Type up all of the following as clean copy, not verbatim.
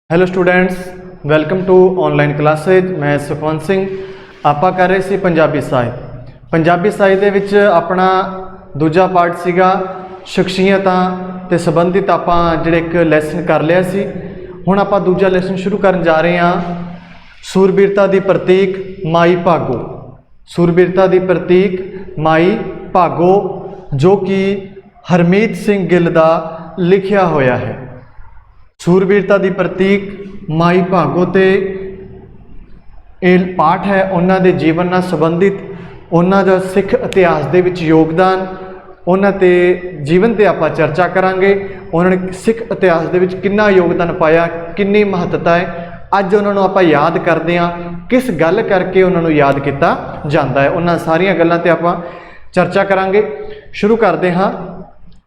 Hello students, welcome to online classes. मैं सुखवंत सिंह। ਆਪਾਂ कर रहे सी पंजाबी ਸਾਹਿਤ। पंजाबी ਸਾਹਿਤ ਦੇ ਵਿੱਚ ਆਪਣਾ ਦੂਜਾ ਪਾਰਟ ਸੀਗਾ ਸ਼ਖਸੀਅਤਾਂ ਤੇ ਸੰਬੰਧਿਤ। ਆਪਾਂ ਜਿਹੜੇ ਇੱਕ ਲੈਸਨ ਕਰ ਲਿਆ ਸੀ। ਹੁਣ ਆਪਾਂ ਦੂਜਾ ਲੈਸਨ ਸ਼ੁਰੂ ਕਰਨ ਜਾ ਰਹੇ ਹਾਂ। ਸੂਰਬੀਰਤਾ ਦੀ ਪ੍ਰਤੀਕ ਮਾਈ ਭਾਗੋ। ਸੂਰਬੀਰਤਾ ਦੀ ਪ੍ਰਤੀਕ ਮਾਈ ਭਾਗੋ, ਜੋ ਕਿ ਹਰਮੀਤ ਸਿੰਘ ਗਿੱਲ ਦਾ ਲਿਖਿਆ ਹੋਇਆ ਹੈ। सूरबीरता की प्रतीक माई भागो ते ਇਹ पाठ है उन्हों के जीवन नाल संबंधित, उन्हों का सिख इतिहास के विच योगदान, उन्हों के जीवन से आप चर्चा करांगे। उन्होंने सिख इतिहास के विच कितना योगदान पाया, कितनी महत्ता है, अज उन्होंने आप याद करते हैं, किस गल करके उन्होंने याद किया जाता है। उन्होंने सारिया गल्लां ते आप चर्चा करांगे। शुरू करते हाँ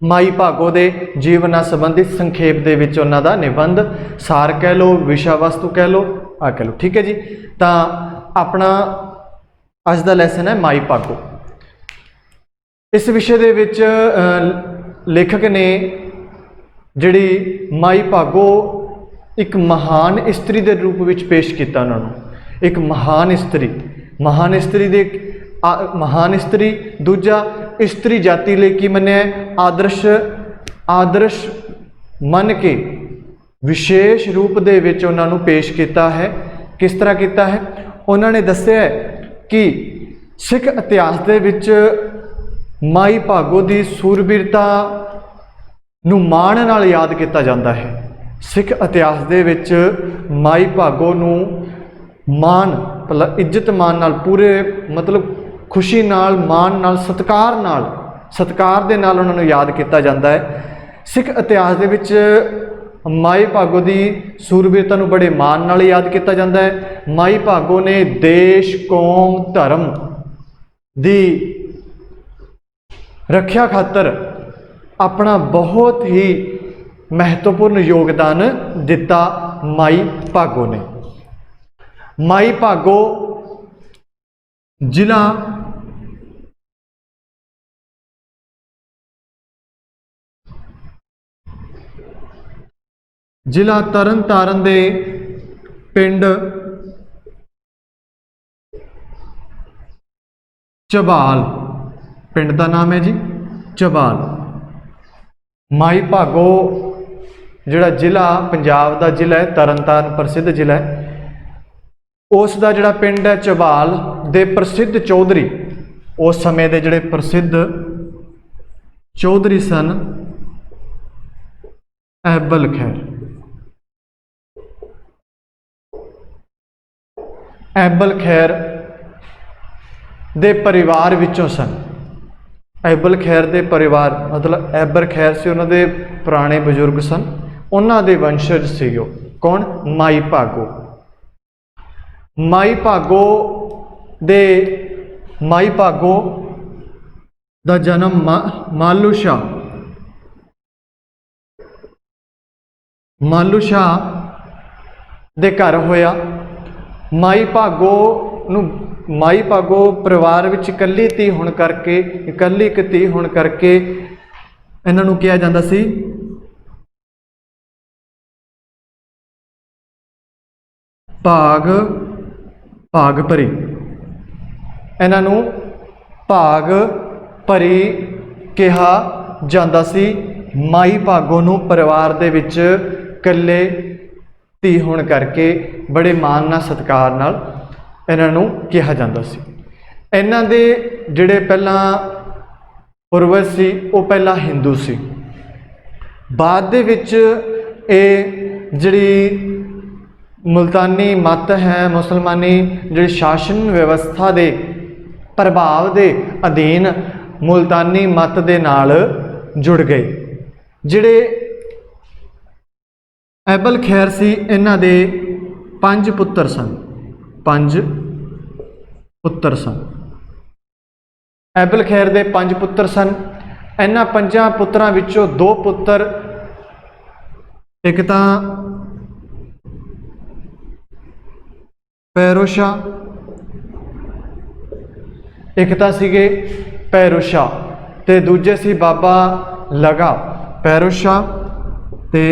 माई भागो के जीवन नाल संबंधित संखेप दे विच उन्हां दा निबंध, सार कह लो, विषय वस्तु कह लो, आ कह लो। ठीक है जी। तो अपना अज दा लैसन है माई भागो। इस विषय दे विच लेखक ने जिहड़ी माई भागो एक महान इस्त्री के रूप में पेश किया। उन्होंने एक महान इस्त्री दे महान इस्त्री, दूजा इस्त्री जाति लिए की मन्या आदर्श मन के विशेष रूप दे विच उन्होंने पेश किया है। किस तरह किया है? उन्होंने दस्सिया है कि सिख इतिहास दे विच माई भागो की सूरबीरता नूं माण नाल याद किया जाता है। सिख इतिहास दे विच माई भागो नूं मान, मतलब इज्जत मान नाल, पूरे मतलब खुशी नाल, मान नाल, सत्कार दे नाल उन्होंने याद किया जाता है। सिख इतिहास दे विच माई भागो की सूरबीरता नूं बड़े मान नाल याद किया जाता है। माई भागो ने देश, कौम, धर्म दी रक्षा खातर अपना बहुत ही महत्वपूर्ण योगदान दिता। माई भागो ने, माई भागो जिला तरन तारण दे पिंड झबाल, पिंड का नाम है जी झबाल। माई भागो जिहड़ा जिला पंजाब का जिला है, तरन तारण प्रसिद्ध जिला है, उसका जिहड़ा पिंड है झबाल दे प्रसिद्ध चौधरी, उस समय के जिहड़े प्रसिद्ध चौधरी सन ऐबल खैर। ऐबल खैर दे परिवार विचों सन। ऐबल खैर दे परिवार मतलब ऐबल खैर से उन्होंने पुराने बजुर्ग सन, उन्होंने वंशज से कौन? माई भागो। माई भागो दा जन्म मालू शाह दे घर होया। माई भागो परिवार विच इकल्ली धी होने करके, इकल्ली एक धी होने करके इन्हां नूं कहा जांदा सी भाग भरी। इन्हां नूं भाग भरी कहा जांदा सी। माई भागो नूं परिवार दे विच कल्ले धी होने करके बड़े मान नाल, सत्कार नाल इन्हां नूं कहा जांदा सी। इन्हां दे जिहड़े पहला पूर्वज सी वो पहला हिंदू सी। बाद दे विच ये जिहड़ी मुल्तानी मत है, मुसलमानी जिहड़ी शासन व्यवस्था दे प्रभाव दे अधीन मुल्तानी मत दे नाल जुड़ गए। जिहड़े ऐबल खैर सी, इन्हां दे 5 पुत्र सन। 5 पुत्र सन। ऐबल खैर दे 5 पुत्र सन। इन्हां 5 पुत्रां विचों 2 पुत्र, एक तां पैरो शाह, एक तां सीगे पैरो शाह ते दूजे सी बाबा लगा। पैरो शाह ते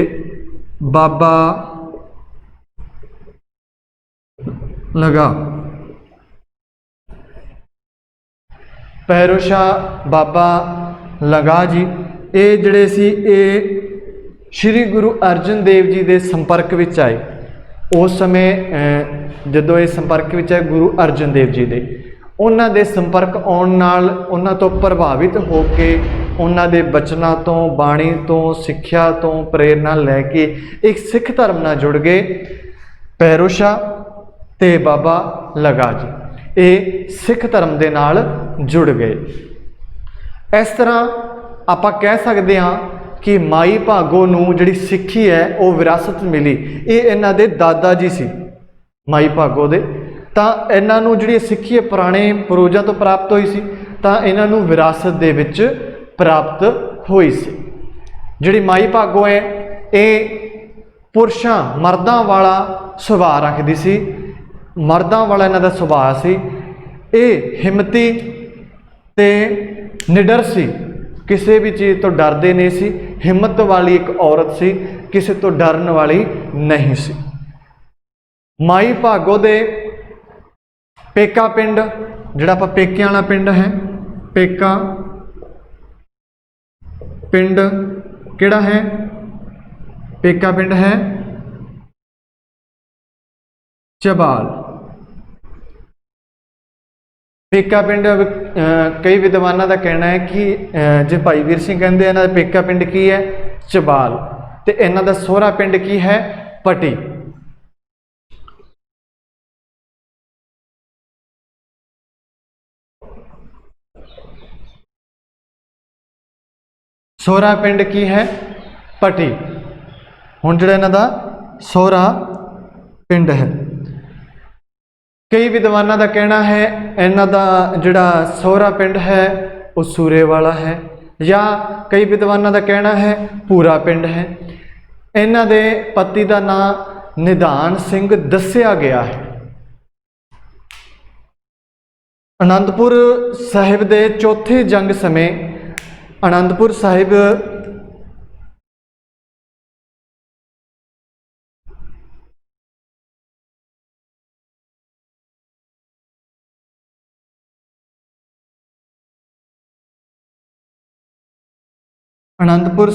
बाबा लगा। पैरो शाह बाबा लगा जी ये जिहड़े सी ये श्री गुरु अर्जन देव जी के संपर्क विच आए। उस समय जदों ये संपर्क विच आए गुरु अर्जन देव जी के, उन्हां दे संपर्क आउण नाल उन्हां तो प्रभावित हो के उन्हां दे बचनां तो बाणी तो सिक्ख्या तो प्रेरणा लैके एक सिख धर्म नाल जुड़ गए। पैरो शाह ते बाबा लगा जी ये सिख धर्म दे नाल जुड़ गए। इस तरह आपां कह सकते हाँ कि माई भागो नूं जिहड़ी सिक्खी है वो विरासत मिली, ये इन्हां दे दादा जी सी माई भागो दे। तां इन्हां नूं जिहड़ी सिक्खी है पुराने पूर्वजां तो प्राप्त हुई सी, तां इन्हां नूं विरासत दे विच प्राप्त हुई सी। जिहड़ी माई भागो है ये पुरुषां मर्दां वाला सुभाਅ रखदी सी, मर्दां वाला इन्हां दा सुभाਅ सी। ये हिम्मती ते निडर सी, किसी भी चीज़ तो डरदे नहीं सी, हिम्मत वाली एक औरत सी, किसी तो डरन वाली नहीं सी। माई भागो दे पेका पिंड जिहड़ा आपां पेकियां वाला पिंड है, पेका पिंड किहड़ा है? पेका पिंड है चबाल। पेका पिंड कई विद्वानों का कहना है कि जो भाई वीर सिंह कहते हैं इन्हां दा पेका पिंड की है चबाल, तो इन्हां दा सोहरा पिंड की है पटी। सोहरा पिंड की है पटी। हुण जिहड़ा इन्हां दा सोहरा पिंड है, कई विद्वानों का कहना है इन्हां दा जिहड़ा सोहरा पिंड है वो सूरे वाला है, या कई विद्वानों का कहना है पूरा पिंड है। इन्हां दे पति का नाम निधान सिंह दस्सिया गया है। आनंदपुर साहिब दे चौथे जंग समय आनंदपुर साहिब आनंदपुर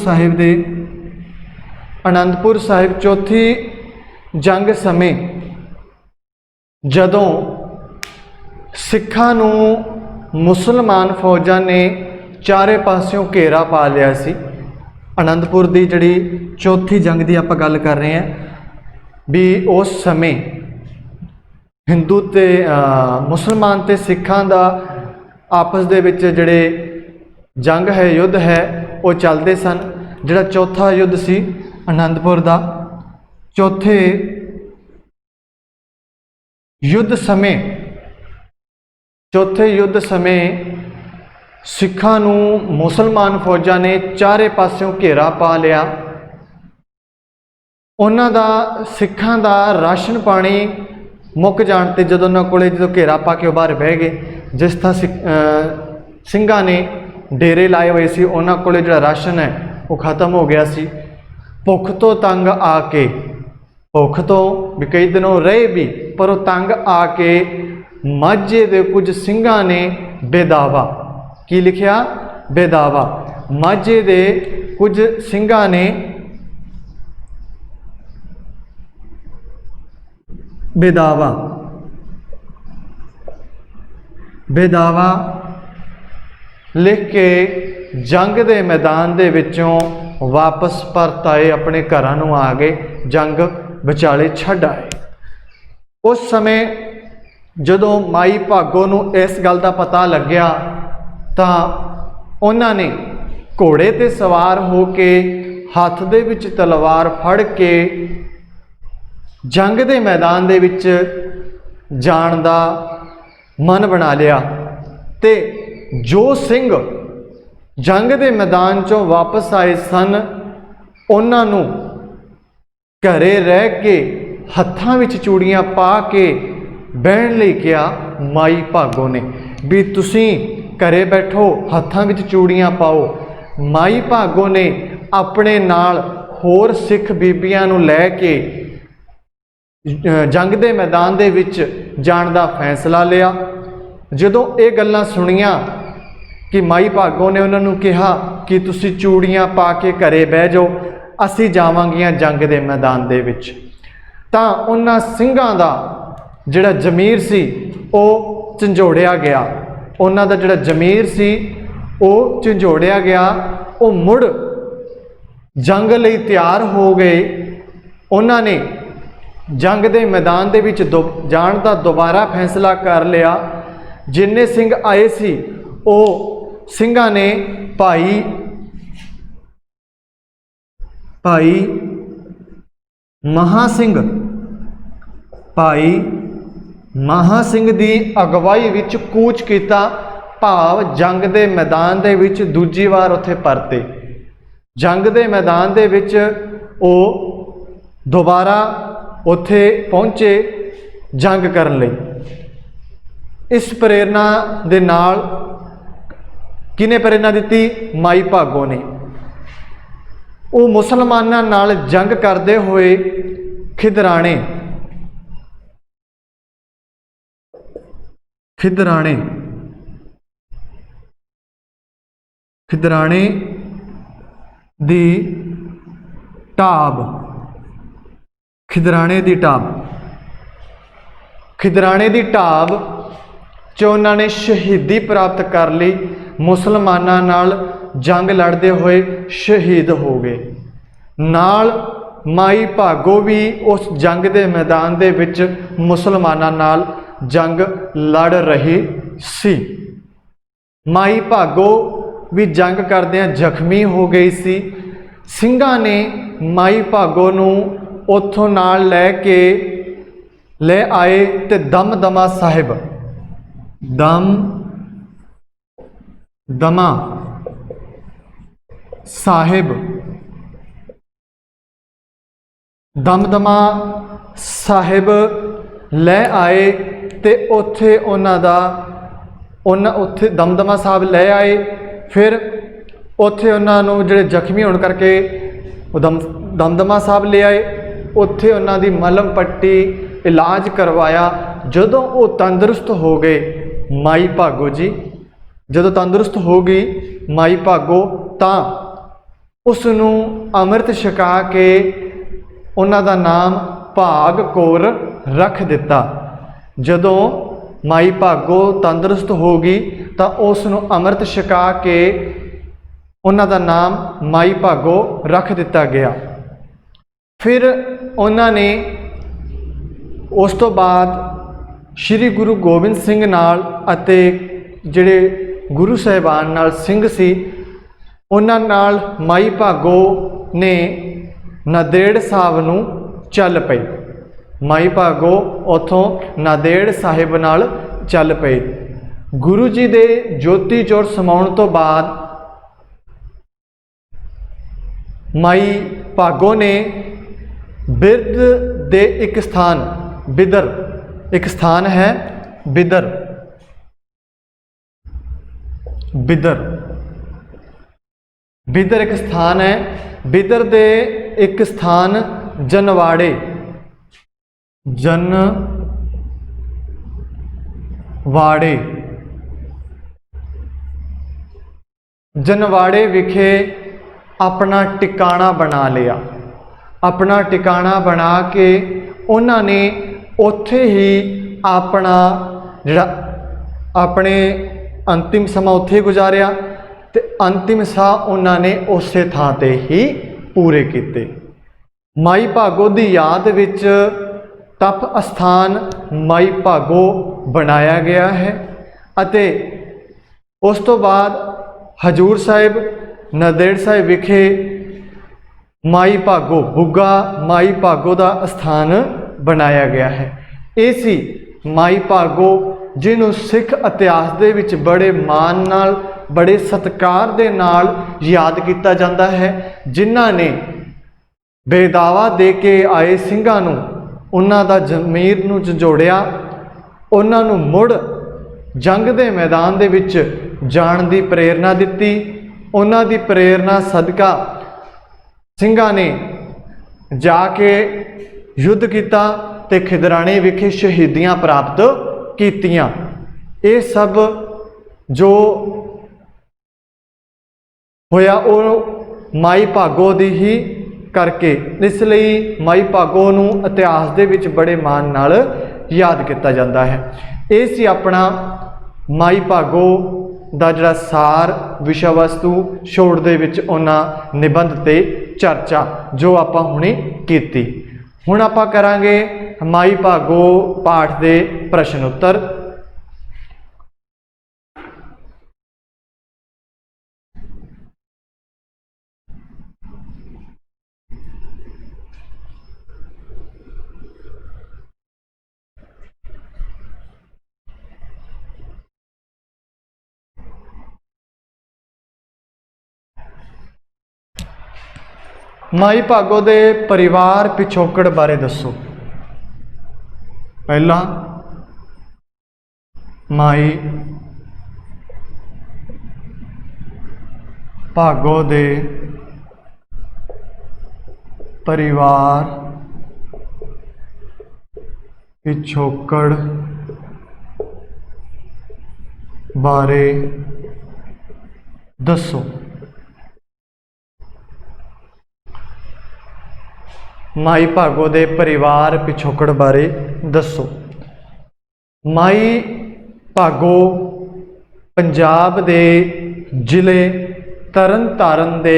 साहिब चौथी जंग समय जदों सिखां नूं मुसलमान फौजां ने चारे पासियों घेरा पा लिया सी। आनंदपुर की जिहड़ी चौथी जंग की आपां गल कर रहे हैं भी उस समय हिंदू ते मुसलमान ते सिखां दा आपस दे विच जिहड़े जंग है युद्ध है वो चलते सन। जिहड़ा चौथा युद्ध सी आनंदपुर दा, चौथे युद्ध समय सिखां नूं मुसलमान फौजां ने चारे पासियों घेरा पा लिया। उन्हां दा सिखां दा राशन पानी मुक जाण ते जदों उन्हां कोले जदों घेरा पा के बाहर बह गए, जिस तरह ਸਿੰਘਾਂ ने डेरे लाए हुए सी उन्हां कोले जिहड़ा राशन है वो खत्म हो गया सी। भुख तो तंग आके, भुख तो भी कई दिनों रहे भी पर वो तंग आके माझे दे कुछ ਸਿੰਘਾਂ ने बेदावा की लिखिया बेदावा, माझे दे कुछ ਸਿੰਘਾਂ ने बेदावा लिख के जंग दे मैदान दे विचों वापस परत आए, अपने घरां नूं आ गए, जंग विचाले छड्ड आए। उस समय जदों माई भागो नूं इस गल दा पता लग्या तां उन्हां ने घोड़े ते सवार हो के हत्थ दे विच तलवार फड़ के जंग दे मैदान दे विच जाण दा मन बना लिया। ते जो सिंह जंग दे मैदान चों वापस आए सन उन्हां नूं घरे रह के हत्थां विच चूड़ियां पा के बहन लई कहा माई भागो ने भी तुसीं घरे बैठो हत्थां विच चूड़ियां पाओ। माई भागो ने अपने नाल होर सिख बीबियां नूं लै के जंग के मैदान दे विच जाण दा फैसला लिया। जदों ये गल्लां सुनियां कि माई भागो ने उन्होंने कहा कि तुसी चूड़ियां पा के घरे बह जाओ, असी जावांगियां जंग के मैदान दे विच, तां उन्हां सिंघां दा जिहड़ा जमीर सी वो झंझोड़िया गया। उन्हां दा जिहड़ा जमीर सी वो झंझोड़िया गया। वो मुड़ जंग लई तैयार हो गए। उन्होंने जंग के मैदान दे विच जाण दा दोबारा फैसला कर लिया। जिन्ने सिंह आए सी वो सिंघां ने भाई महा सिंह दी अगवाई विच कूच किया, भाव जंग के मैदान दे विच दूजी बार उत्थे परते। जंग के मैदान दे विच वो दोबारा उत्थे पहुँचे जंग करन लई। इस प्रेरणा दे नाल किने प्रेरणा दिती? माई भागो ने। वो मुसलमानां नाल जंग करते हुए खिदराणे दी ढाब च उन्होंने शहीदी प्राप्त कर ली। मुसलमानां नाल जंग लड़ते हुए शहीद हो गए। नाल माई भागो भी उस जंग के मैदान दे विच मुसलमानां नाल जंग लड़ रही सी। माई भागो भी जंग करदियां जख्मी हो गई सी। सिंघां ने माई भागो नूं उत्थों नाल लैके ले आए ते दमदमा साहिब ले आए ते उत्थे उत्थे दमदमा साहब ले आए। फिर उत्थे उन्होंने जिहड़े जख्मी होने करके दमदमा साहब ले आए। उत्थे उन्हां दी मलम पट्टी इलाज करवाया। जदों वो तंदुरुस्त हो गए माई भागो जी, जदों तंदुरुस्त हो गई माई भागो तां उसनूं अमृत छका के उन्हां दा नाम भाग कौर रख दिता। जदों माई भागो तंदुरुस्त हो गई तो उसनूं अमृत छका के उन्हां दा नाम माई भागो रख दिता गया। फिर उन्होंने उस तो बाद श्री गुरु गोबिंद सिंह नाल अते जिहड़े गुरु साहिबान नाल सिंह सी उन्हां नाल माई भागो ने नांदेड़ साहब नूं चल पई। माई भागो उथों नांदेड़ साहिब नाल चल पे। गुरु जी दे ज्योति जोत समाउण तो बाद माई भागो ने बिरद दे एक स्थान बिदर, एक स्थान है बिदर एक स्थान है। बिदर दे एक स्थान जनवाड़े विखे अपना टिकाणा बना लिया। अपना टिकाणा बना के उन्होंने उत्थे ही अपना जिहड़ा अपने अंतिम समा उत्थे गुजारिया ते अंतिम साह उन्होंने उस थां ते ही पूरे किए। माई भागो की याद विच तप अस्थान माई भागो बनाया गया है। अते उस तो बाद हजूर साहिब नांदेड़ साहिब विखे माई भागो बुग्गा माई भागो का स्थान बनाया गया है। ये सी माई भागो जिन्हों सिख इतिहास दे विच बड़े मान नाल बड़े सत्कार दे नाल याद किया जाता है, जिन्हां ने बेदावा दे के आए सिंघां नूं उन्हां दा जमीर नूं झंझोड़िया, उन्हां नूं मुड़ जंग दे मैदान दे विच जाण दी प्रेरणा दित्ती। उन्हां दी प्रेरणा सदका सिंघां ने जाके युद्ध किया ते खिदराने विखे शहीदियां प्राप्त कीतियां। ये सब जो होया वो माई भागो दी ही करके, इसलिए माई भागो नूं इतिहास दे विच बड़े मान नाल याद किया जाता है। ये सी अपना माई भागो दा जिहड़ा सार विषय वस्तु छोड़ दे विच उन्हां निबंध ते चर्चा जो आपां हुणे कीती। हुण आपां करांगे माई भागो पाठ दे प्रश्न उत्तर। माई भागो दे परिवार पिछोकड़ बारे दसो। पहला माई भागो दे परिवार पिछोकड़ बारे दसो। माई भागो दे परिवार पिछोकड़ बारे दसो। माई भागो पंजाब दे जिले तरन तारण दे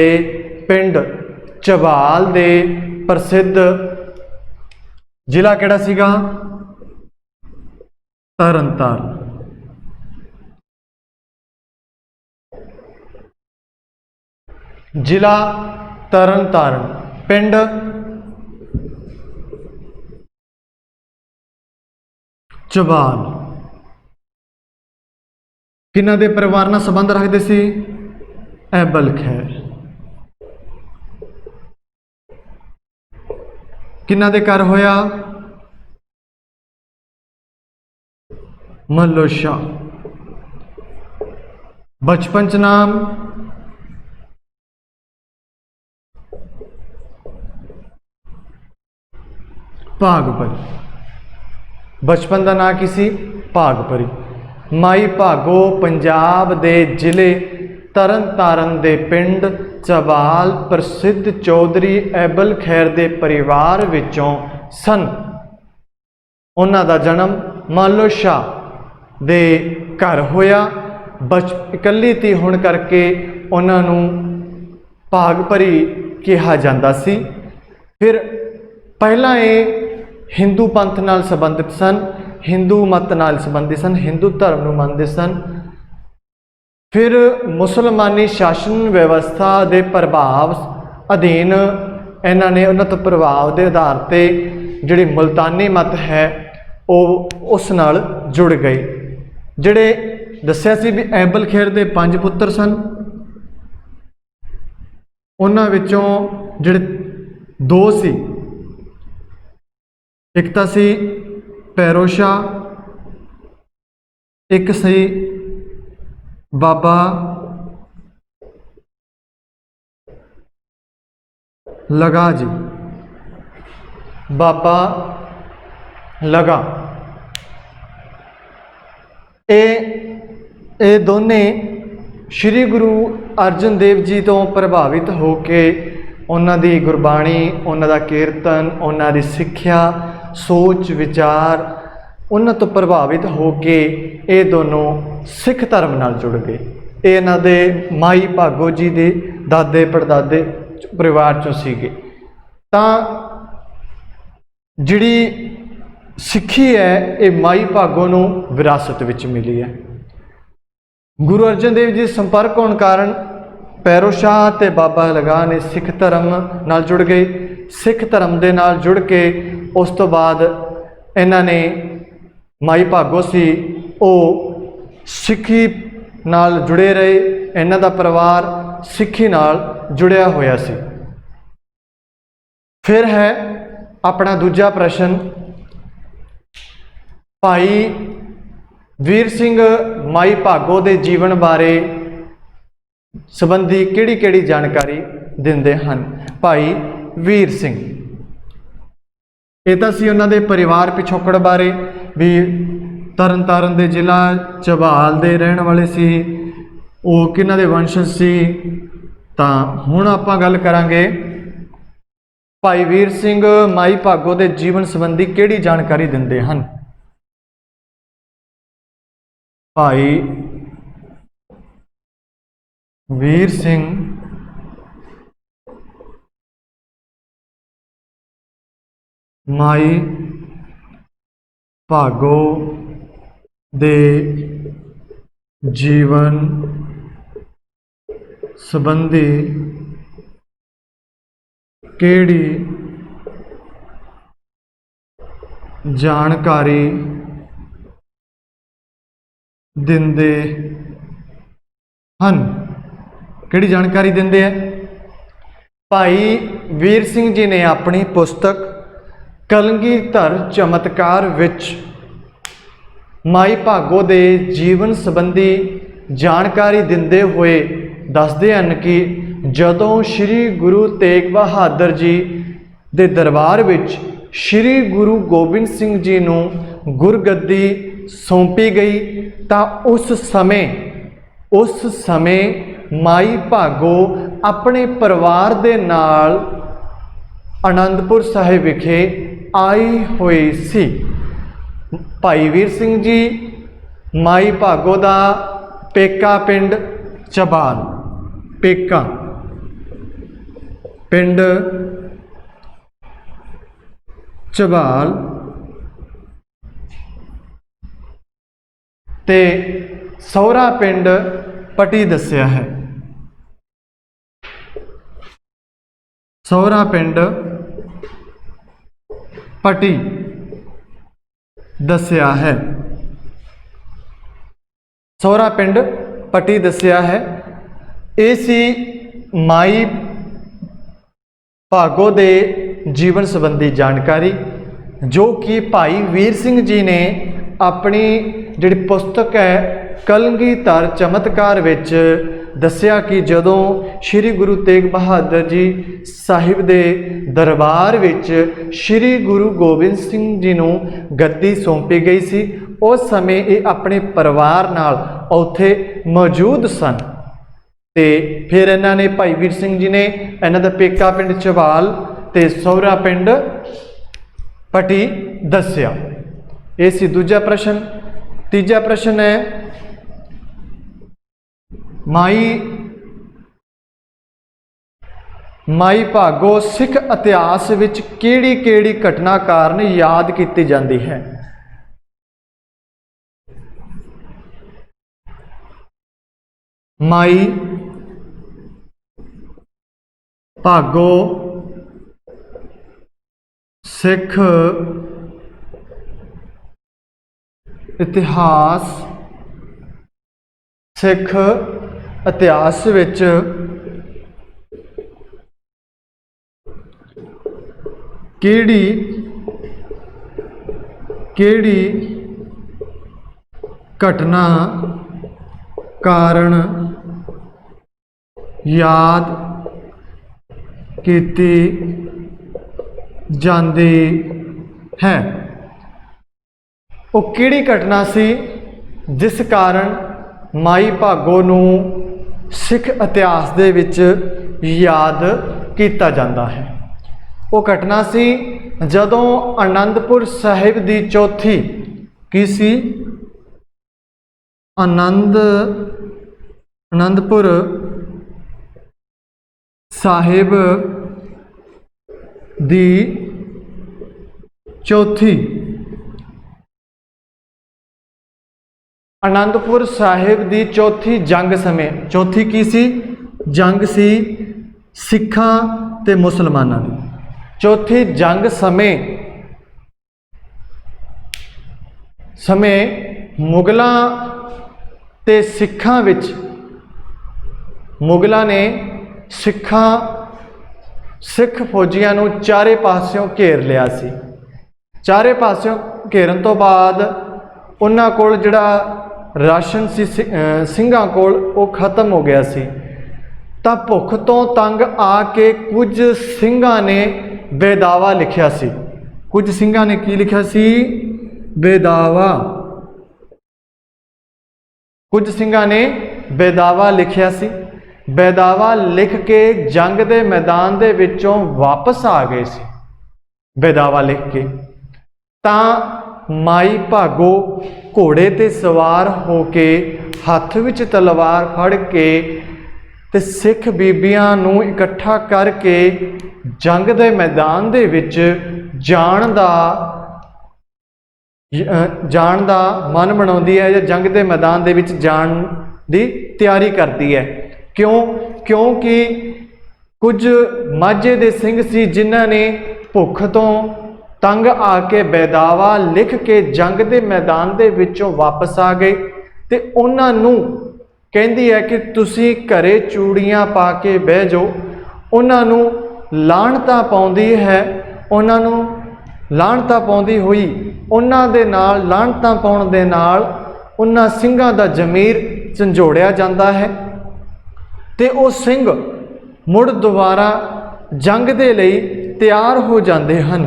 पिंड चबाल दे प्रसिद्ध, जिला किहड़ा सीगा? तरन तारण। जिला तरन तारण, पिंड चबाल। किन्हां दे परिवार नाल संबंध रखते सी? ऐबल खैर। किन्हां दे घर होया? मल्लो शाह। बचपन च नाम? भागपरी। बचपन का नाम की सी? भागपरी। माई भागो पंजाब दे जिले तरन तारण दे पिंड चबाल प्रसिद्ध चौधरी ऐबल खैर दे परिवार विचों सन। उन्हां दा जन्म मालो शाह दे घर होया। इकल्ली धी होण करके उन्हां नूं भागपरी कहा जाता सी। फिर पहला ये हिंदू पंथ नाल संबंधित सन, हिंदू मत नाल संबंधित सन, हिंदू धर्म नूं मनदे सन। फिर मुसलमानी शासन व्यवस्था के प्रभाव अधीन इन्हां ने उन्हां तो प्रभाव के आधार पर जिहड़ी मुल्तानी मत है वो उस नाल जुड़ गई। जिहड़े दस्सिया सी भी ऐबल खैर दे 5 पुत्र सन, उन्हां विचों जिहड़े 2 सी, एक तो सी पैरो शाह, एक सी बाबा लगा जी। बाबा लगा ये दोने श्री गुरु अर्जन देव जी तो प्रभावित होके उन्हां दी गुरबाणी, उन्हां दा कीर्तन, उन्हां दी सिक्ख्या, सोच विचार उन्हां तो प्रभावित होके ये दोनों सिख धर्म नाल जुड़ गए। ये इन्हां दे माई भागो जी दे दादे पड़दादे परिवार चों सीगे। तां जिहड़ी सिक्खी है ये माई भागो नूं विरासत विच मिली है। गुरु अर्जन देव जी संपर्क होने कारण पैरो शाह ते बाबा लगा ने सिख धर्म नाल जुड़ गए। सिख धर्म दे नाल जुड़ के उस तो बाद इन्हां ने माई भागो सी वो सिक्खी नाल जुड़े रहे। इन्हां दा परिवार सिक्खी नाल जुड़िया होया सी। फिर है अपना दूजा प्रश्न, भाई वीर सिंह माई भागो दे जीवन बारे संबंधी किहड़ी जानकारी दिंदे हन? भाई वीर सिंह ਇਹ ਤਾਂ ਸੀ ਉਹਨਾਂ ਦੇ ਪਰਿਵਾਰ ਪਿਛੋਕੜ ਬਾਰੇ ਵੀ ਤਰਨ ਤਾਰਨ ਦੇ ਜ਼ਿਲ੍ਹਾ ਝਬਾਲ ਦੇ ਰਹਿਣ ਵਾਲੇ ਸੀ, ਉਹ ਕਿਹਨਾਂ ਦੇ ਵੰਸ਼ਜ ਸੀ। ਤਾਂ ਹੁਣ ਆਪਾਂ ਗੱਲ ਕਰਾਂਗੇ ਭਾਈ ਵੀਰ ਸਿੰਘ ਮਾਈ ਭਾਗੋ ਦੇ ਜੀਵਨ ਸੰਬੰਧੀ ਕਿਹੜੀ ਜਾਣਕਾਰੀ ਦਿੰਦੇ ਹਨ। ਭਾਈ ਵੀਰ ਸਿੰਘ ਮਾਈ ਭਾਗੋ ਦੇ ਜੀਵਨ ਸੰਬੰਧੀ ਕਿਹੜੀ ਜਾਣਕਾਰੀ ਦਿੰਦੇ ਹਨ। ਕਿਹੜੀ ਜਾਣਕਾਰੀ ਦਿੰਦੇ ਹੈ? ਭਾਈ ਵੀਰ ਸਿੰਘ ਜੀ ਨੇ ਆਪਣੀ ਪੁਸਤਕ ਕਲਗੀਧਰ ਚਮਤਕਾਰ ਵਿੱਚ ਮਾਈ ਭਾਗੋ ਦੇ ਜੀਵਨ ਸੰਬੰਧੀ ਜਾਣਕਾਰੀ ਦਿੰਦੇ ਹੋਏ ਦੱਸਦੇ ਹਨ ਕਿ ਜਦੋਂ ਸ੍ਰੀ ਗੁਰੂ ਤੇਗ ਬਹਾਦਰ ਜੀ ਦੇ ਦਰਬਾਰ ਵਿੱਚ ਸ੍ਰੀ ਗੁਰੂ ਗੋਬਿੰਦ ਸਿੰਘ ਜੀ ਨੂੰ ਗੁਰਗੱਦੀ ਸੌਂਪੀ ਗਈ ਤਾਂ ਉਸ ਸਮੇਂ ਮਾਈ ਭਾਗੋ ਆਪਣੇ ਪਰਿਵਾਰ ਦੇ ਨਾਲ ਆਨੰਦਪੁਰ ਸਾਹਿਬ ਵਿਖੇ ਆਈ ਹੋਈ ਸੀ। ਭਾਈ ਵੀਰ ਸਿੰਘ ਜੀ ਮਾਈ ਭਾਗੋ ਦਾ ਪੇਕਾ ਪਿੰਡ ਝਬਾਲ, ਪੇਕਾ ਪਿੰਡ ਝਬਾਲ ਤੇ ਸਹੁਰਾ ਪਿੰਡ ਪਟੀ ਦੱਸਿਆ ਹੈ। ਸਹੁਰਾ ਪਿੰਡ ਪਟੀ ਦੱਸਿਆ ਹੈ। ਸਹੁਰਾ ਪਿੰਡ ਪਟੀ ਦੱਸਿਆ ਹੈ। ਇਹ ਸੀ ਮਾਈ ਭਾਗੋ ਦੇ ਜੀਵਨ ਸੰਬੰਧੀ ਜਾਣਕਾਰੀ, ਜੋ ਕਿ ਭਾਈ ਵੀਰ ਸਿੰਘ ਜੀ ਨੇ ਆਪਣੀ ਜਿਹੜੀ ਪੁਸਤਕ ਹੈ ਕਲਗੀਧਰ ਚਮਤਕਾਰ ਵਿੱਚ ਦੱਸਿਆ ਕਿ ਜਦੋਂ ਸ੍ਰੀ ਗੁਰੂ ਤੇਗ ਬਹਾਦਰ ਜੀ ਸਾਹਿਬ ਦੇ ਦਰਬਾਰ ਵਿੱਚ ਸ੍ਰੀ ਗੁਰੂ ਗੋਬਿੰਦ ਸਿੰਘ ਜੀ ਨੂੰ ਗੱਦੀ ਸੌਂਪੀ ਗਈ ਸੀ, ਉਸ ਸਮੇਂ ਇਹ ਆਪਣੇ ਪਰਿਵਾਰ ਨਾਲ ਉੱਥੇ ਮੌਜੂਦ ਸਨ। ਤੇ ਫਿਰ ਇਹਨਾਂ ਨੇ ਭਾਈ ਵੀਰ ਸਿੰਘ ਜੀ ਨੇ ਇਹਨਾਂ ਦਾ ਪੇਕਾ ਪਿੰਡ ਝਬਾਲ ਤੇ ਸਹੁਰਾ ਪਿੰਡ ਪਟੀ ਦੱਸਿਆ। ਇਹ ਸੀ ਦੂਜਾ ਪ੍ਰਸ਼ਨ। ਤੀਜਾ ਪ੍ਰਸ਼ਨ ਹੈ ਮਾਈ ਭਾਗੋ ਸਿੱਖ ਇਤਿਹਾਸ ਵਿੱਚ ਕਿਹੜੀ ਘਟਨਾ ਕਾਰਨ ਯਾਦ ਕੀਤੀ ਜਾਂਦੀ ਹੈ? ਮਾਈ ਭਾਗੋ ਸਿੱਖ ਇਤਿਹਾਸ ਵਿੱਚ ਕਿਹੜੀ ਘਟਨਾ ਕਾਰਨ ਯਾਦ ਕੀਤੀ ਜਾਂਦੀ ਹੈ? ਉਹ ਕਿਹੜੀ ਘਟਨਾ ਸੀ ਜਿਸ ਕਾਰਨ ਮਾਈ ਭਾਗੋ ਨੂੰ ਸਿੱਖ ਇਤਿਹਾਸ ਦੇ ਵਿੱਚ ਯਾਦ ਕੀਤਾ ਜਾਂਦਾ ਹੈ? ਉਹ ਘਟਨਾ ਸੀ ਜਦੋਂ ਆਨੰਦਪੁਰ ਸਾਹਿਬ ਦੀ ਚੌਥੀ ਕੀ ਸੀ? ਆਨੰਦਪੁਰ ਸਾਹਿਬ ਦੀ ਚੌਥੀ ਆਨੰਦਪੁਰ ਸਾਹਿਬ ਦੀ ਚੌਥੀ ਜੰਗ ਸਮੇਂ, ਚੌਥੀ ਕੀ ਸੀ? ਜੰਗ ਸੀ ਸਿੱਖਾਂ ਤੇ ਮੁਸਲਮਾਨਾਂ ਦੀ। ਚੌਥੀ ਜੰਗ ਸਮੇਂ ਮੁਗਲਾਂ ਤੇ ਸਿੱਖਾਂ ਵਿੱਚ ਮੁਗਲਾਂ ਨੇ ਸਿੱਖ ਫੌਜੀਆਂ ਨੂੰ ਚਾਰੇ ਪਾਸਿਓਂ ਘੇਰ ਲਿਆ ਸੀ। ਚਾਰੇ ਪਾਸਿਓਂ ਘੇਰਨ ਤੋਂ ਬਾਅਦ ਉਹਨਾਂ ਕੋਲ ਜਿਹੜਾ ਰਾਸ਼ਨ ਸੀ ਸਿੰਘਾਂ ਕੋਲ ਉਹ ਖਤਮ ਹੋ ਗਿਆ ਸੀ। ਤਾਂ ਭੁੱਖ ਤੋਂ ਤੰਗ ਆ ਕੇ ਕੁਝ ਸਿੰਘਾਂ ਨੇ ਬੇਦਾਵਾ ਲਿਖਿਆ ਸੀ कुछ ਸਿੰਘਾਂ ने की लिखा सी बेदावा, कुछ ਸਿੰਘਾਂ ने बेदावा लिखिया सी। बेदावा लिख के जंग के मैदान दे विचों वापस आ गए सी। बेदावा लिख के तां माई भागो घोड़े ते सवार होके हथ विच तलवार फड़ के ते सिख बीबियां नूं इकट्ठा करके जंग दे मैदान दे विच जाण दा मन बनाउंदी है, या जंग दे मैदान दे विच जाण दी तैयारी करती है। क्यों? क्योंकि कुछ माझे दे सिंह सी जिन्हां ने भुख तो तंग आके बेदावा लिख के जंग दे मैदान दे विचों वापस आ गए, ते उन्हां नूं कहंदी है कि तुसीं घरे चूड़ियां पा के बह जाओ। उन्हां नूं लाहणतां पाउंदी है, उन्हां नूं लाहणतां पाउंदी हुई उन्हां दे नाल लाहणतां पाउण दे नाल उन्हां ਸਿੰਘਾਂ दा जमीर झंझोड़िया जांदा है, ते वो सिंह मुड़ दोबारा जंग दे लई तैयार हो जाते हैं।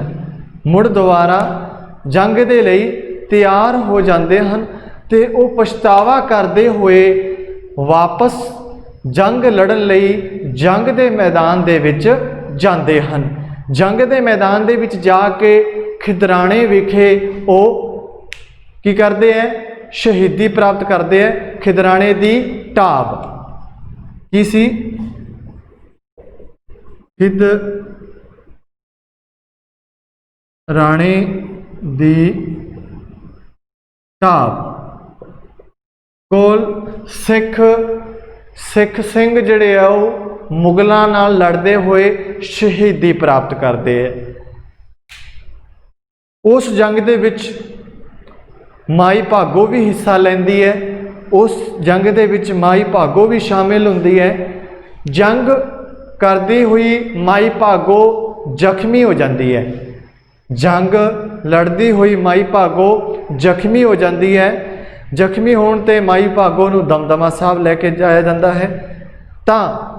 मुड़ दोबारा जंग दे लई तैयार हो जाते हैं, ते वो पछतावा करते हुए वापस जंग लड़न लई जंग दे मैदान दे विच जाते हैं। जंग दे मैदान दे विच जाके खिदराणे विखे वो की करते हैं? शहीदी प्राप्त करते हैं। खिदराणे दी ढाब की सी? खिदराणे दी ढाब कोल सिख सिंह जिहड़े आ वो मुगलों नाल लड़ते हुए शहीदी प्राप्त करते हैं। उस जंग दे विच माई भागो भी हिस्सा लैंदी है। उस जंग दे विच माई भागो भी शामिल हुंदी है। जंग करदी हुई माई भागो जख्मी हो जाती है। जंग लड़दी हुई माई भागो जख्मी हो जाती है। जख्मी होने ते माई भागो नूं दमदमा साहब लैके जाया जाता है। तां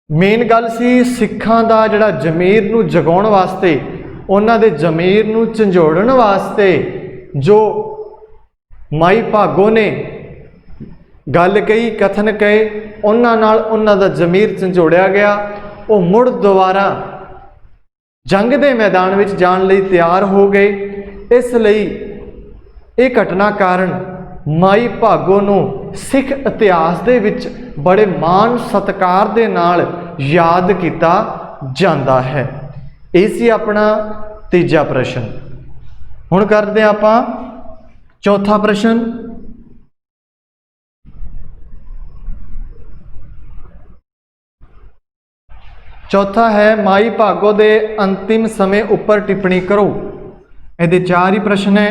मेन गल सी सिखां दा जिहड़ा जमीर नूं जगाउण वास्ते, उन्हां दे जमीर नूं झंझोड़न वास्ते जो माई भागो ने गल कही, कथन कहे, उन्हां नाल उन्हां दा जमीर झंझोड़िया गया। वो मुड़ दोबारा जंग दे मैदान विच जाण लई तैयार हो गए। इसलिए ये घटना कारण माई भागो नूं सिख इतिहास दे विच बड़े मान सत्कार दे नाल याद किया जाता है। ये सी अपना तीजा प्रश्न। हुण करदे आपां चौथा प्रश्न। चौथा है माई भागो दे अंतिम समय उपर टिप्पणी करो। ये चार ही प्रश्न है।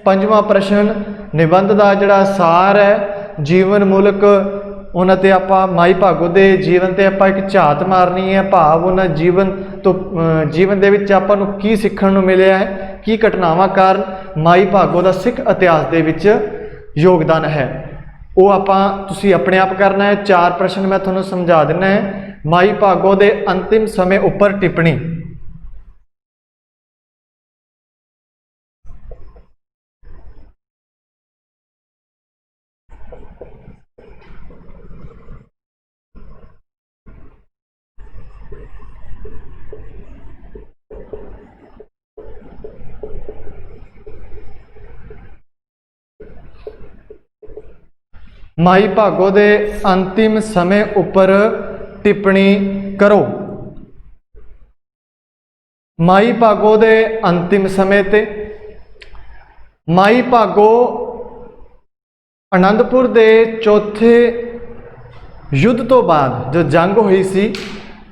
पंजवां प्रश्न निबंध का जिहड़ा सार है, जीवन मूलक, उन्होंने आपां माई भागो दे जीवन ते आपां एक झात मारनी है। भाव उन्होंने जीवन तो जीवन दे विच आपां नूं की सीखण नूं मिलिया है, की घटनावां कारण माई भागो दा सिख इतिहास दे विच योगदान है, वो आपां तुसीं अपने आप करना है। चार प्रश्न मैं तुहानूं समझा दिना है। माई भागो दे अंतिम समय उपर टिप्पणी। माई भागो दे अंतिम समय उपर टिप्पणी करो। माई भागो दे अंतिम समय ते माई भागो आनंदपुर दे चौथे युद्ध तो बाद जो जंग हुई सी,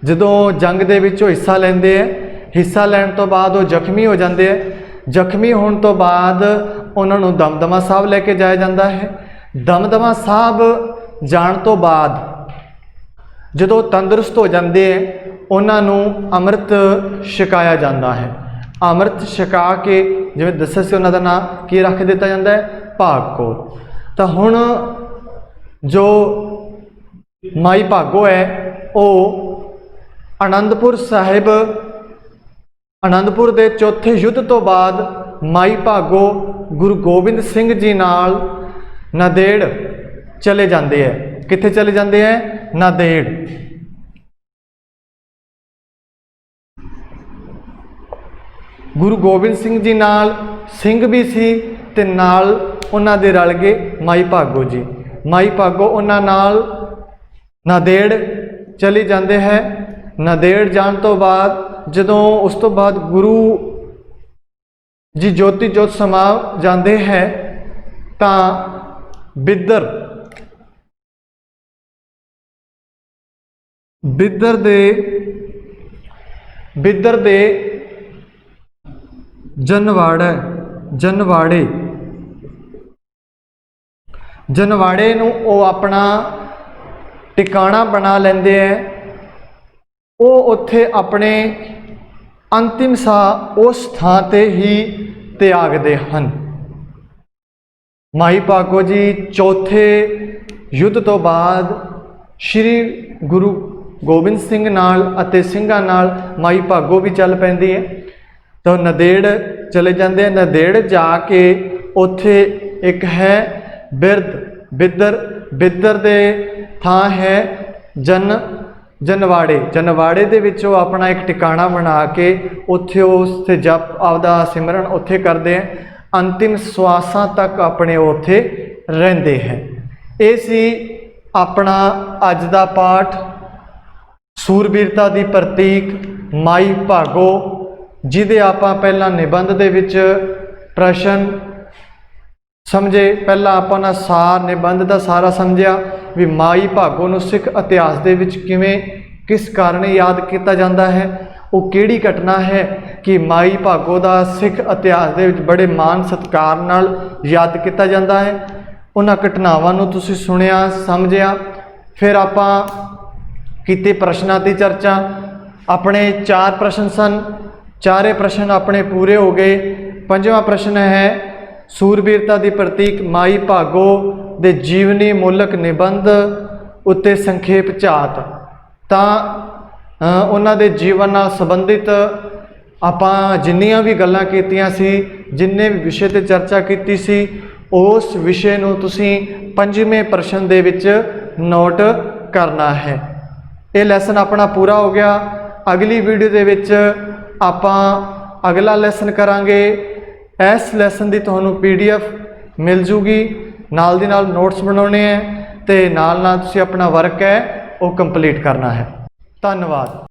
जदों जंग दे विचों हिस्सा लैंदे है, हिस्सा लैण तो बाद वो जख्मी हो जाते हैं। जख्मी होने तो बाद उन्होंने दमदमा साहब लैके जाया जाता है। दमदमा साहब जाण तो बाद जदों तंदुरुस्त हो जाते हैं, उन्होंने अमृत छकाया जाता है। अमृत छका के जिवें दस्सिया सी उन्हां दा नाम की रख दिता जाता है, भाग कौर। तो हुण जो माई भागो है वो आनंदपुर साहिब ਆਨੰਦਪੁਰ ਦੇ ਚੌਥੇ ਯੁੱਧ ਤੋਂ ਬਾਅਦ ਮਾਈ ਭਾਗੋ ਗੁਰੂ ਗੋਬਿੰਦ ਸਿੰਘ ਜੀ ਨਾਲ ਨਾਂਦੇੜ ਚਲੇ ਜਾਂਦੇ ਹੈ। ਕਿੱਥੇ ਚਲੇ ਜਾਂਦੇ ਹੈ? ਨਾਂਦੇੜ। ਗੁਰੂ ਗੋਬਿੰਦ ਸਿੰਘ ਜੀ ਨਾਲ ਸਿੰਘ ਵੀ ਸੀ ਤੇ ਨਾਲ ਉਹਨਾਂ ਦੇ ਰਲ ਗਏ ਮਾਈ ਭਾਗੋ ਜੀ। ਮਾਈ ਭਾਗੋ ਉਹਨਾਂ ਨਾਲ ਨਾਂਦੇੜ ਚਲੀ ਜਾਂਦੇ ਹੈ। ਨਾਂਦੇੜ ਜਾਣ ਤੋਂ ਬਾਅਦ ਜਦੋਂ ਉਸ ਤੋਂ ਬਾਅਦ ਗੁਰੂ ਜੀ ਜੋਤੀ ਜੋਤ ਸਮਾ ਜਾਂਦੇ ਹੈ ਤਾਂ ਬਿੱਦਰ ਦੇ ਜਨਵਾੜੇ ਨੂੰ ਉਹ ਆਪਣਾ ਟਿਕਾਣਾ ਬਣਾ ਲੈਂਦੇ ਹੈ। ਉਹ ਉੱਥੇ ਆਪਣੇ ਅੰਤਿਮ ਸਾਹ ਉਸ ਥਾਂ ਤੇ ਹੀ ਤਿਆਗਦੇ ਹਨ। ਮਾਈ ਭਾਗੋ ਜੀ ਚੌਥੇ ਯੁੱਧ ਤੋਂ ਬਾਅਦ ਸ਼੍ਰੀ ਗੁਰੂ ਗੋਬਿੰਦ ਸਿੰਘ ਨਾਲ ਅਤੇ ਸਿੰਘਾਂ ਨਾਲ ਮਾਈ ਭਾਗੋ ਵੀ ਚੱਲ ਪੈਂਦੀ ਹੈ। ਤਾਂ ਨਾਂਦੇੜ ਚਲੇ ਜਾਂਦੇ ਆ। ਨਾਂਦੇੜ ਜਾ ਕੇ ਉੱਥੇ ਇੱਕ ਹੈ ਬਿੱਦਰ ਦੇ ਥਾਂ ਹੈ ਜਨਵਾੜੇ ਦੇ ਵਿੱਚ ਉਹ ਆਪਣਾ ਇੱਕ ਟਿਕਾਣਾ ਬਣਾ ਕੇ ਉੱਥੇ ਉਸ ਤੇ ਜਪ ਆਪਦਾ ਸਿਮਰਨ ਉੱਥੇ ਕਰਦੇ ਆ। ਅੰਤਿਮ ਸਵਾਸਾਂ ਤੱਕ ਆਪਣੇ ਉੱਥੇ ਰਹਿੰਦੇ ਹੈ। ਇਹ ਸੀ ਆਪਣਾ ਅੱਜ ਦਾ ਪਾਠ ਸੂਰਬੀਰਤਾ ਦੀ ਪ੍ਰਤੀਕ ਮਾਈ ਭਾਗੋ, ਜਿਹਦੇ ਆਪਾਂ ਪਹਿਲਾਂ ਨਿਬੰਧ ਦੇ ਵਿੱਚ ਪ੍ਰਸ਼ਨ ਸਮਝੇ। ਪਹਿਲਾਂ ਆਪਾਂ ਨਾ ਸਾਰ ਨਿਬੰਧ ਦਾ ਸਾਰਾ ਸਮਝਿਆ ਵੀ ਮਾਈ ਭਾਗੋ ਨੂੰ ਸਿੱਖ ਇਤਿਹਾਸ ਦੇ ਵਿੱਚ ਕਿਵੇਂ ਕਿਸ ਕਾਰਨ ਯਾਦ ਕੀਤਾ ਜਾਂਦਾ ਹੈ। ਉਹ ਕਿਹੜੀ ਘਟਨਾ ਹੈ ਕਿ ਮਾਈ ਭਾਗੋ ਦਾ ਸਿੱਖ ਇਤਿਹਾਸ ਦੇ ਵਿੱਚ ਬੜੇ ਮਾਣ ਸਤਿਕਾਰ ਨਾਲ ਯਾਦ ਕੀਤਾ ਜਾਂਦਾ ਹੈ। ਉਹਨਾਂ ਘਟਨਾਵਾਂ ਨੂੰ ਤੁਸੀਂ ਸੁਣਿਆ ਸਮਝਿਆ। ਫਿਰ ਆਪਾਂ ਕੀਤੇ ਪ੍ਰਸ਼ਨਾਂ ਦੀ ਚਰਚਾ। ਆਪਣੇ 4 ਪ੍ਰਸ਼ਨ ਸਨ, ਚਾਰੇ ਪ੍ਰਸ਼ਨ ਆਪਣੇ ਪੂਰੇ ਹੋ ਗਏ। 5ਵਾਂ ਪ੍ਰਸ਼ਨ ਹੈ ਸੂਰਬੀਰਤਾ ਦੀ ਪ੍ਰਤੀਕ ਮਾਈ ਭਾਗੋ ਦੇ ਜੀਵਨੀ ਮੂਲਕ ਨਿਬੰਧ ਉੱਤੇ ਸੰਖੇਪ ਝਾਤ। ਤਾਂ ਉਹਨਾਂ ਦੇ ਜੀਵਨ ਨਾਲ ਸੰਬੰਧਿਤ ਆਪਾਂ ਜਿੰਨੀਆਂ ਵੀ ਗੱਲਾਂ ਕੀਤੀਆਂ ਸੀ, ਜਿੰਨੇ ਵੀ ਵਿਸ਼ੇ ਤੇ ਚਰਚਾ ਕੀਤੀ ਸੀ, ਉਸ ਵਿਸ਼ੇ ਨੂੰ ਤੁਸੀਂ 5ਵੇਂ ਪ੍ਰਸ਼ਨ ਦੇ ਵਿੱਚ ਨੋਟ ਕਰਨਾ ਹੈ। ਇਹ ਲੈਸਨ ਆਪਣਾ ਪੂਰਾ ਹੋ ਗਿਆ। ਅਗਲੀ ਵੀਡੀਓ ਦੇ ਵਿੱਚ ਆਪਾਂ ਅਗਲਾ ਲੈਸਨ ਕਰਾਂਗੇ। ਇਸ ਲੈਸਨ ਦੀ ਤੁਹਾਨੂੰ PDF ਮਿਲ ਜੂਗੀ। ਨਾਲ ਦੀ ਨਾਲ ਨੋਟਸ ਬਣਾਉਣੇ ਹੈ ਤੇ ਨਾਲ ਨਾਲ ਤੁਸੀਂ ਆਪਣਾ ਵਰਕ ਹੈ ਉਹ ਕੰਪਲੀਟ ਕਰਨਾ ਹੈ। ਧੰਨਵਾਦ।